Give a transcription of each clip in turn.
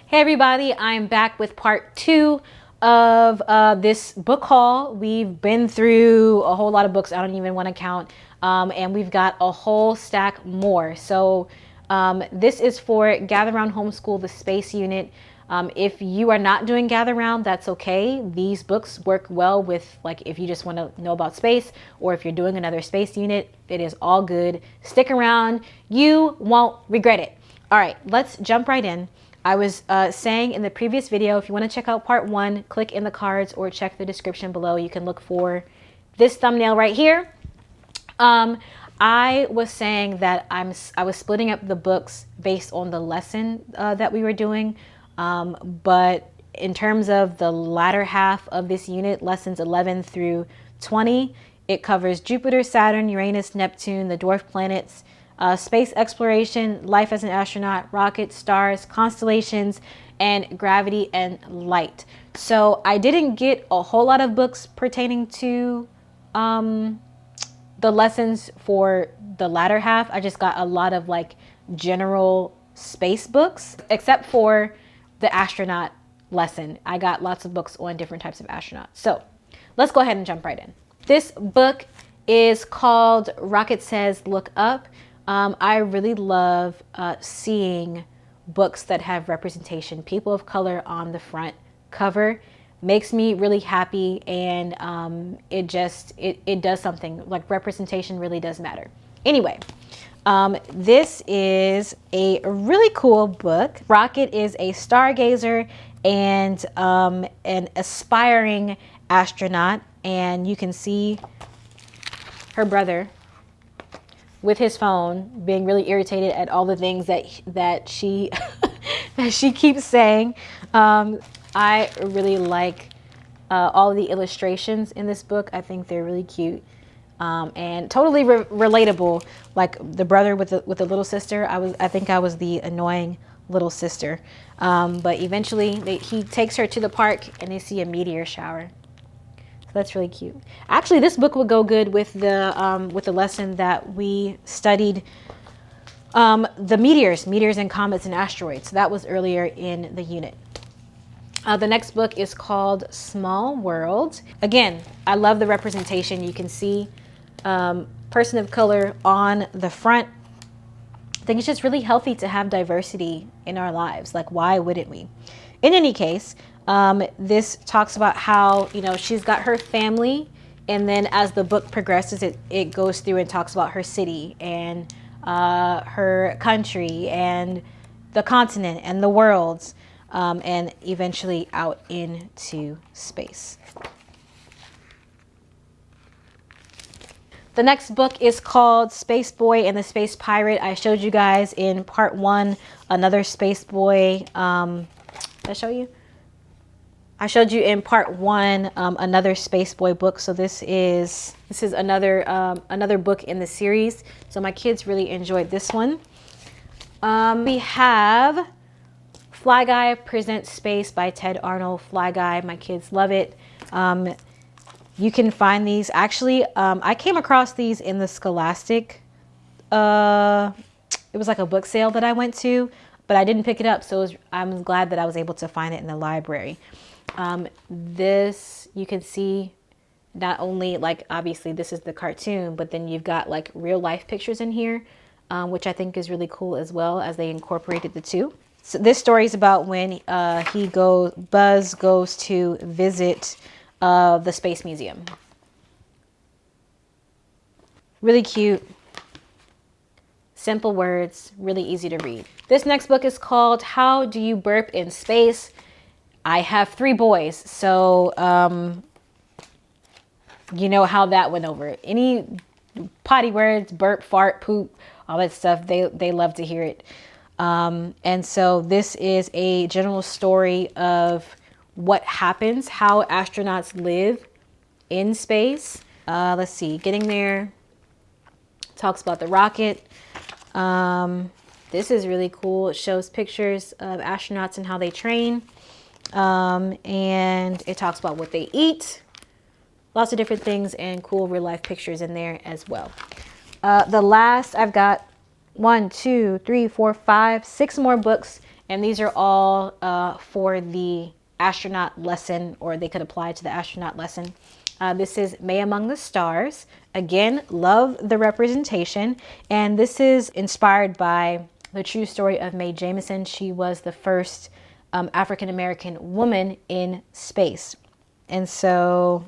Hey everybody, I'm back with part 2 of this book haul. We've been through a whole lot of books I don't even want to count, and we've got a whole stack more. So this is for Gather Round Homeschool, the Space Unit. If you are not doing Gather Round, that's okay. These books work well with, like, if you just want to know about space, or if you're doing another space unit, it is all good. Stick around, you won't regret it. All right, let's jump right in. I was saying in the previous video, if you want to check out part 1, click in the cards or check the description below. You can look for this thumbnail right here. I was saying that I was splitting up the books based on the lesson that we were doing. But in terms of the latter half of this unit, lessons 11 through 20, it covers Jupiter, Saturn, Uranus, Neptune, the dwarf planets, space exploration, life as an astronaut, rockets, stars, constellations, and gravity and light. So I didn't get a whole lot of books pertaining to the lessons for the latter half. I just got a lot of like general space books, except for the astronaut lesson. I got lots of books on different types of astronauts. So let's go ahead and jump right in. This book is called Rocket Says Look Up. I really love seeing books that have representation. People of color on the front cover makes me really happy, and it does something. Like, representation really does matter. Anyway, this is a really cool book. Rocket is a stargazer and an aspiring astronaut, and you can see her brother with his phone being really irritated at all the things that she that she keeps saying. I really like all the illustrations in this book. I think they're really cute and totally relatable. Like the brother with the little sister. I think I was the annoying little sister. But eventually he takes her to the park and they see a meteor shower. So that's really cute. Actually, this book would go good with the lesson that we studied, the meteors and comets and asteroids. So that was earlier in the unit. The next book is called Small World. Again, I love the representation. You can see person of color on the front. I think it's just really healthy to have diversity in our lives. Like, why wouldn't we? In any case, this talks about how, she's got her family, and then as the book progresses, it goes through and talks about her city and her country and the continent and the worlds, and eventually out into space. The next book is called Space Boy and the Space Pirate. I showed you guys in part 1 another Space Boy. Did I show you? I showed you in part 1 another Space Boy book. So this is another book in the series. So my kids really enjoyed this one. We have Fly Guy Presents Space by Ted Arnold. Fly Guy, my kids love it. You can find these. Actually, I came across these in the Scholastic. It was like a book sale that I went to, but I didn't pick it up. So I'm glad that I was able to find it in the library. This, you can see not only, like, obviously this is the cartoon, but then you've got like real life pictures in here, which I think is really cool as well, as they incorporated the two. So this story is about when Buzz goes to visit the Space Museum. Really cute, simple words, really easy to read. This next book is called How Do You Burp in Space? I have 3 boys, so you know how that went over. Any potty words, burp, fart, poop, all that stuff, they love to hear it. And so this is a general story of what happens, how astronauts live in space. Let's see, getting there. Talks about the rocket. This is really cool. It shows pictures of astronauts and how they train. And it talks about what they eat. Lots of different things and cool real life pictures in there as well. The last, I've got 1, 2, 3, 4, 5, 6 more books And these are all for the astronaut lesson, or they could apply to the astronaut lesson. This is May Among the Stars. Again, love the representation. And this is inspired by the true story of Mae Jemison. She was the first African-American woman in space. And so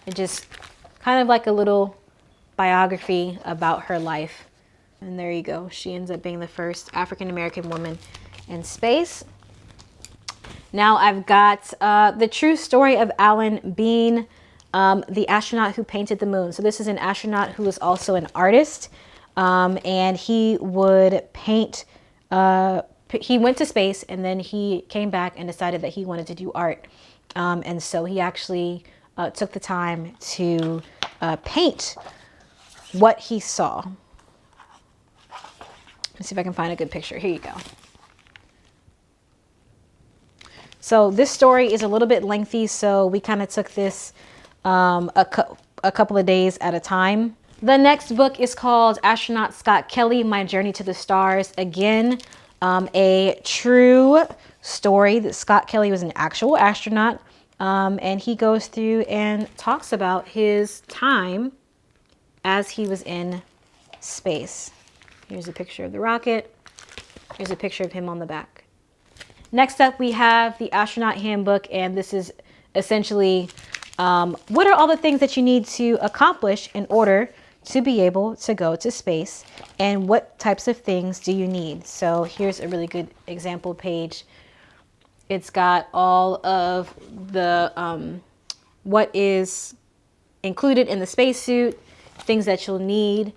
it just kind of like a little biography about her life. And there you go. She ends up being the first African-American woman in space. Now I've got the true story of Alan Bean, the astronaut who painted the moon. So this is an astronaut who is also an artist, and he would paint. He went to space and then he came back and decided that he wanted to do art. And so he actually took the time to paint what he saw. Let's see if I can find a good picture. Here you go. So this story is a little bit lengthy, so we kind of took this a couple of days at a time. The next book is called Astronaut Scott Kelly, My Journey to the Stars. Again, a true story that Scott Kelly was an actual astronaut, and he goes through and talks about his time as he was in space. Here's a picture of the rocket. Here's a picture of him on the back. Next up, we have the Astronaut Handbook, and this is essentially what are all the things that you need to accomplish in order to be able to go to space, and what types of things do you need? So here's a really good example page. It's got all of the what is included in the spacesuit, things that you'll need,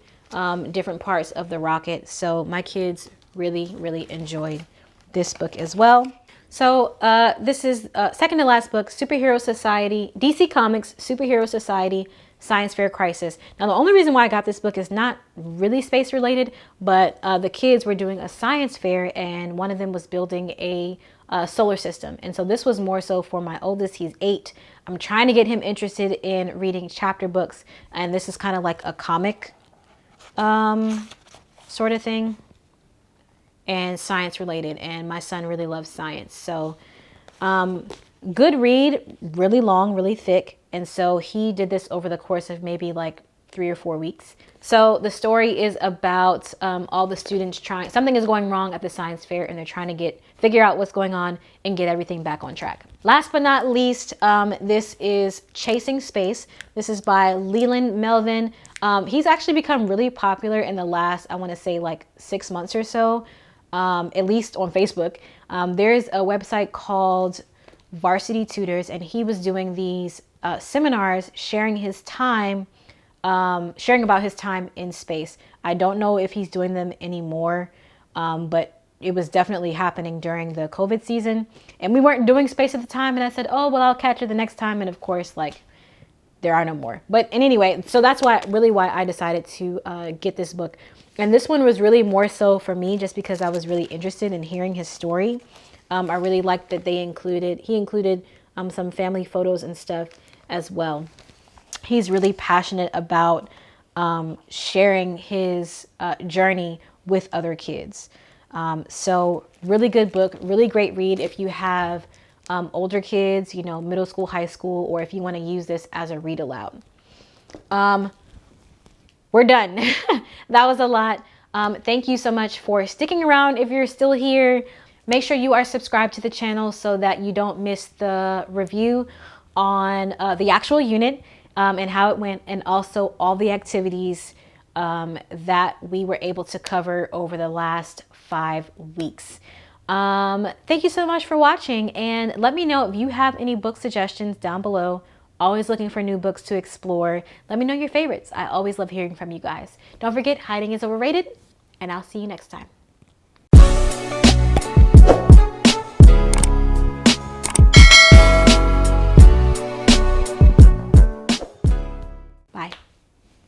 different parts of the rocket. So my kids really enjoyed this book as well. So this is second to last book, Superhero Society, DC Comics Superhero Society Science Fair Crisis. Now the only reason why I got this book is not really space related, but the kids were doing a science fair and one of them was building a solar system. And so this was more so for my oldest. He's 8. I'm trying to get him interested in reading chapter books, and this is kind of like a comic sort of thing, and science related, and my son really loves science. So good read, really long, really thick. And so he did this over the course of maybe like 3 or 4 weeks. So the story is about all the students trying, something is going wrong at the science fair and they're trying to figure out what's going on and get everything back on track. Last but not least, this is Chasing Space. This is by Leland, Melvin. He's actually become really popular in the last, I want to say like 6 months or so, at least on Facebook. There's a website called Varsity Tutors, and he was doing these seminars sharing his time, sharing about his time in space. I don't know if he's doing them anymore, but it was definitely happening during the COVID season. And we weren't doing space at the time, and I said, oh, well, I'll catch it the next time. And of course, like, there are no more. But anyway, so that's why I decided to get this book. And this one was really more so for me just because I was really interested in hearing his story. I really liked that he included some family photos and stuff as well. He's really passionate about sharing his journey with other kids. So really good book, really great read if you have older kids, middle school, high school, or if you want to use this as a read aloud. We're done. That was a lot. Thank you so much for sticking around. If you're still here, make sure you are subscribed to the channel so that you don't miss the review on the actual unit and how it went, and also all the activities that we were able to cover over the last 5 weeks. Thank you so much for watching, and let me know if you have any book suggestions down below. Always looking for new books to explore. Let me know your favorites. I always love hearing from you guys. Don't forget, hiding is overrated, and I'll see you next time.